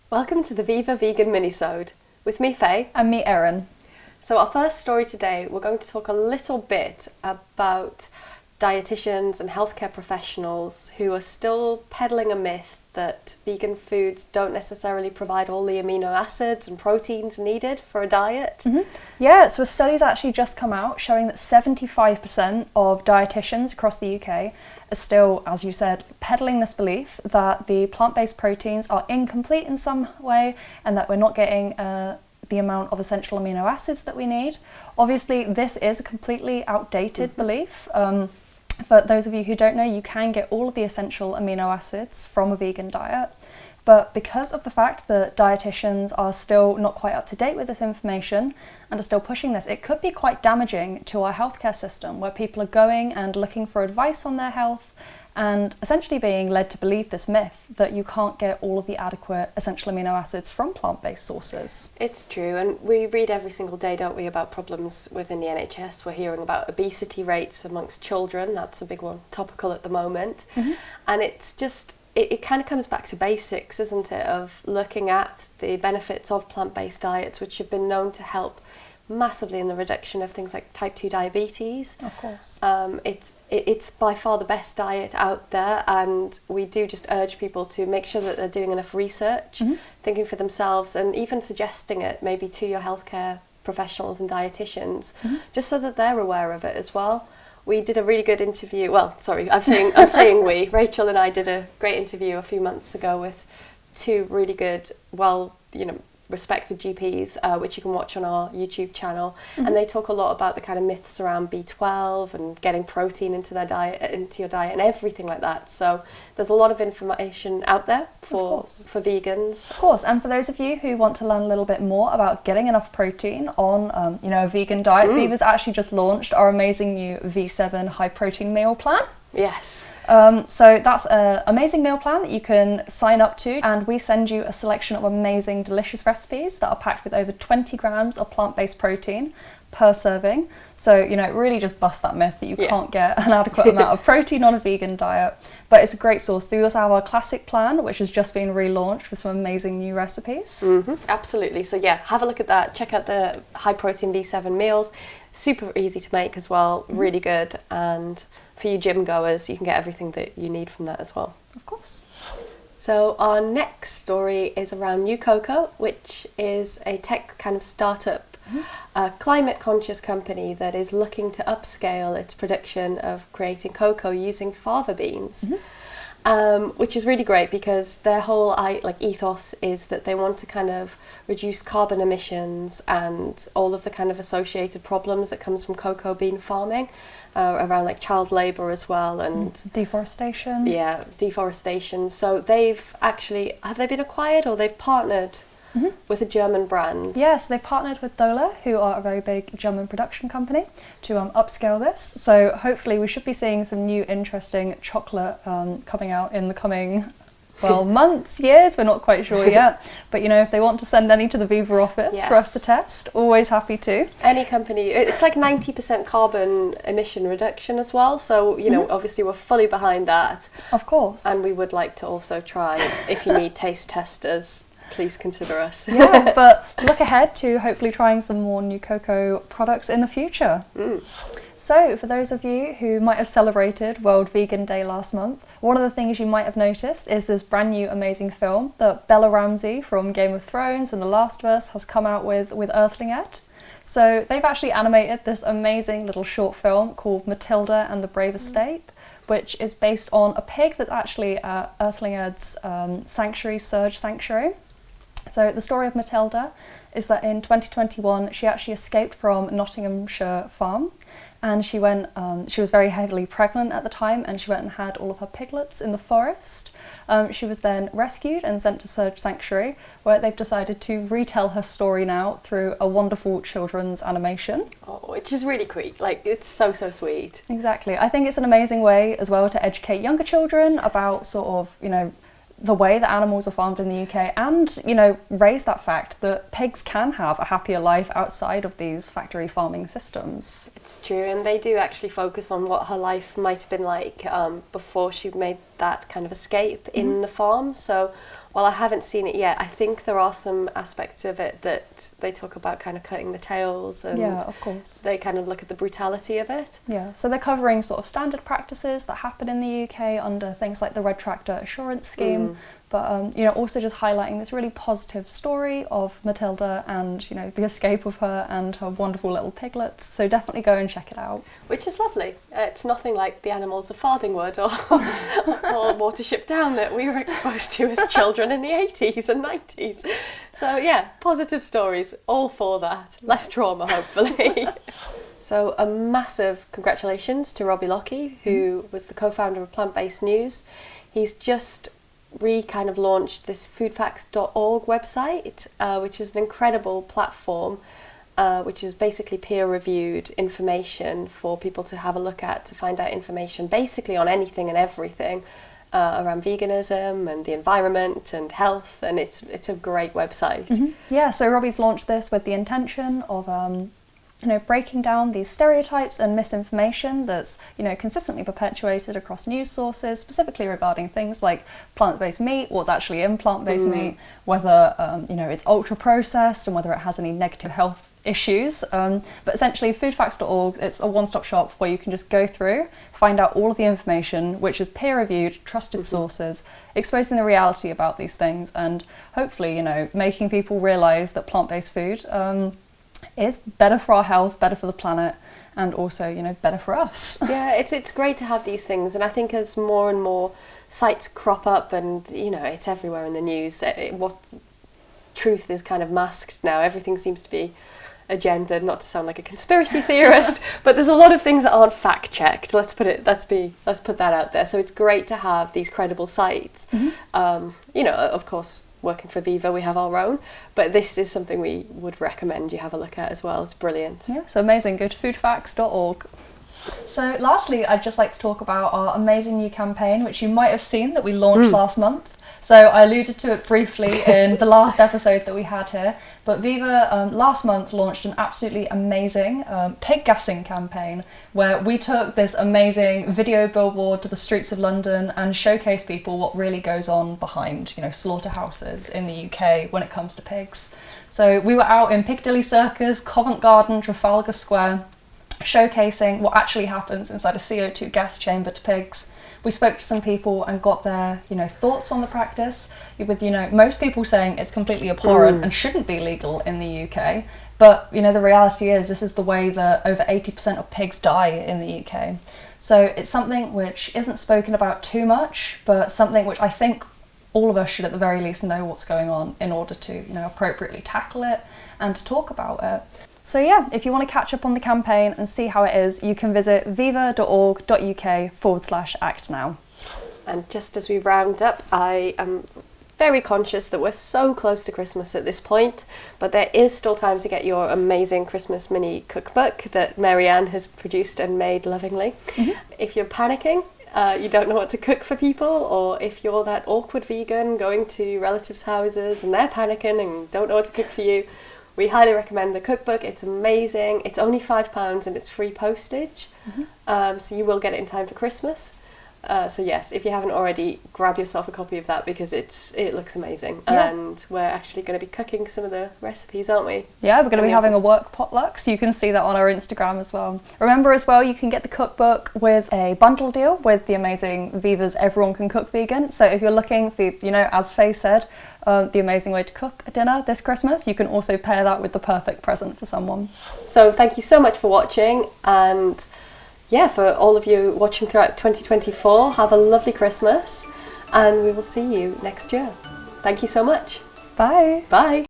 Welcome to the Viva Vegan Minisode with me, Faye. And me, Erin. So our first story today, we're going to talk a little bit about dietitians and healthcare professionals who are still peddling a myth that vegan foods don't necessarily provide all the amino acids and proteins needed for a diet. Yeah, so a study's actually just come out showing that 75% of dietitians across the UK are still, as you said, peddling this belief that the plant-based proteins are incomplete in some way and that we're not getting the amount of essential amino acids that we need. Obviously, this is a completely outdated belief. For those of you who don't know, you can get all of the essential amino acids from a vegan diet. But because of the fact that dietitians are still not quite up to date with this information and are still pushing this, it could be quite damaging to our healthcare system, where people are going and looking for advice on their health and essentially being led to believe this myth that you can't get all of the adequate essential amino acids from plant-based sources. It's true, and we read every single day, don't we, about problems within the NHS. We're hearing about obesity rates amongst children. That's a big one, topical at the moment. And it's just, it kind of comes back to basics, isn't it, of looking at the benefits of plant-based diets, which have been known to help massively in the reduction of things like type 2 diabetes. Of course. It's by far the best diet out there, and we do just urge people to make sure that they're doing enough research, thinking for themselves, and even suggesting it maybe to your healthcare professionals and dietitians, just so that they're aware of it as well. We did a really good interview. Well, sorry, I'm saying we. Rachel and I did a great interview a few months ago with two really good, respected GPs, which you can watch on our YouTube channel, and they talk a lot about the kind of myths around B12 and getting protein into your diet and everything like that. So there's a lot of information out there for vegans. Of course, and for those of you who want to learn a little bit more about getting enough protein on a vegan diet, Viva's actually just launched our amazing new V7 high protein meal plan. Yes. So that's an amazing meal plan that you can sign up to, and we send you a selection of amazing, delicious recipes that are packed with over 20 grams of plant-based protein per serving. So, it really just busts that myth that you can't get an adequate amount of protein on a vegan diet. But it's a great source. We also have our classic plan, which has just been relaunched with some amazing new recipes. Absolutely. So yeah, have a look at that. Check out the high protein V7 meals. Super easy to make as well. Really good. And for you gym goers, you can get everything that you need from that as well. Of course. So our next story is around Nukoko, which is a tech kind of startup, a climate conscious company that is looking to upscale its production of creating cocoa using fava beans. Which is really great because their whole ethos is that they want to kind of reduce carbon emissions and all of the kind of associated problems that comes from cocoa bean farming, around like child labour as well and deforestation. Yeah, deforestation. So have they been acquired or they've partnered with a German brand? Yes, they partnered with Dola, who are a very big German production company, to upscale this. So hopefully we should be seeing some new interesting chocolate coming out in the coming, months, years, we're not quite sure yet. But if they want to send any to the Viva office for us to test, always happy to. Any company, it's like 90% carbon emission reduction as well. So, obviously we're fully behind that. Of course. And we would like to also try, if you need taste testers, please consider us. Yeah, but look ahead to hopefully trying some more Nukoko products in the future. So, for those of you who might have celebrated World Vegan Day last month, one of the things you might have noticed is this brand new amazing film that Bella Ramsey from Game of Thrones and The Last of Us has come out with Earthling Ed. So they've actually animated this amazing little short film called Matilda and the Brave Escape, which is based on a pig that's actually at Earthling Ed's sanctuary, Surge Sanctuary. So the story of Matilda is that in 2021 she actually escaped from Nottinghamshire farm, and she was very heavily pregnant at the time, and she went and had all of her piglets in the forest. She was then rescued and sent to Surge Sanctuary, where they've decided to retell her story now through a wonderful children's animation. Oh, which is really cute. It's so sweet. Exactly. I think it's an amazing way as well to educate younger children about sort of, the way that animals are farmed in the UK, and raise that fact that pigs can have a happier life outside of these factory farming systems. It's true, and they do actually focus on what her life might have been like before she made that kind of escape in the farm. So While I haven't seen it yet, I think there are some aspects of it that they talk about kind of cutting the tails, and Yeah, of course. they kind of look at the brutality of it. Yeah, so they're covering sort of standard practices that happen in the UK under things like the Red Tractor Assurance Scheme, but you know, also just highlighting this really positive story of Matilda and, you know, the escape of her and her wonderful little piglets. So definitely go and check it out. Which is lovely. It's nothing like the animals of Farthingwood or Watership Down that we were exposed to as children in the 80s and 90s. So yeah, positive stories, all for that. Less trauma, hopefully. So a massive congratulations to Robbie Lockie, who was the co-founder of PlantBuilt News. He's just kind of launched this foodfacts.org website, which is an incredible platform, which is basically peer-reviewed information for people to have a look at, to find out information basically on anything and everything around veganism and the environment and health, and it's a great website. Yeah, so Robbie's launched this with the intention of you know, breaking down these stereotypes and misinformation that's, you know, consistently perpetuated across news sources, specifically regarding things like plant-based meat, what's actually in plant-based meat, whether, you know, it's ultra-processed and whether it has any negative health issues. But essentially, foodfacts.org, it's a one-stop shop where you can just go through, find out all of the information, which is peer-reviewed, trusted sources, exposing the reality about these things, and hopefully, you know, making people realise that plant-based food is better for our health, better for the planet, and also, you know, better for us. Yeah, it's great to have these things, and I think as more and more sites crop up, and you know, it's everywhere in the news, what truth is kind of masked now. Everything seems to be agendaed, not to sound like a conspiracy theorist, but there's a lot of things that aren't fact checked. Let's put that out there. So it's great to have these credible sites. You know, of course, working for Viva, we have our own, but this is something we would recommend you have a look at as well. It's brilliant. Yeah, so amazing. Go to foodfacts.org. So lastly, I'd just like to talk about our amazing new campaign, which you might have seen that we launched last month. So I alluded to it briefly in the last episode that we had here, but Viva last month launched an absolutely amazing pig gassing campaign where we took this amazing video billboard to the streets of London and showcased people what really goes on behind, you know, slaughterhouses in the UK when it comes to pigs. So we were out in Piccadilly Circus, Covent Garden, Trafalgar Square, showcasing what actually happens inside a CO2 gas chamber to pigs. We spoke to some people and got their, you know, thoughts on the practice, with, you know, most people saying it's completely abhorrent and shouldn't be legal in the UK. But, you know, the reality is this is the way that over 80% of pigs die in the UK. So it's something which isn't spoken about too much, but something which I think all of us should at the very least know what's going on in order to, you know, appropriately tackle it and to talk about it. So yeah, if you want to catch up on the campaign and see how it is, you can visit viva.org.uk/act now. And just as we round up, I am very conscious that we're so close to Christmas at this point, but there is still time to get your amazing Christmas mini cookbook that Marianne has produced and made lovingly. If you're panicking, you don't know what to cook for people, or if you're that awkward vegan going to relatives' houses and they're panicking and don't know what to cook for you, we highly recommend the cookbook. It's amazing. It's only £5 and it's free postage. So you will get it in time for Christmas. So yes, if you haven't already, grab yourself a copy of that because it looks amazing. Yeah. And we're actually going to be cooking some of the recipes, aren't we? Yeah, we're going to be having a work potluck, so you can see that on our Instagram as well. Remember as well, you can get the cookbook with a bundle deal with the amazing Viva's Everyone Can Cook Vegan. So if you're looking for, you know, as Faye said, the amazing way to cook a dinner this Christmas, you can also pair that with the perfect present for someone. So thank you so much for watching, and yeah, for all of you watching throughout 2024, have a lovely Christmas, and we will see you next year. Thank you so much. Bye. Bye.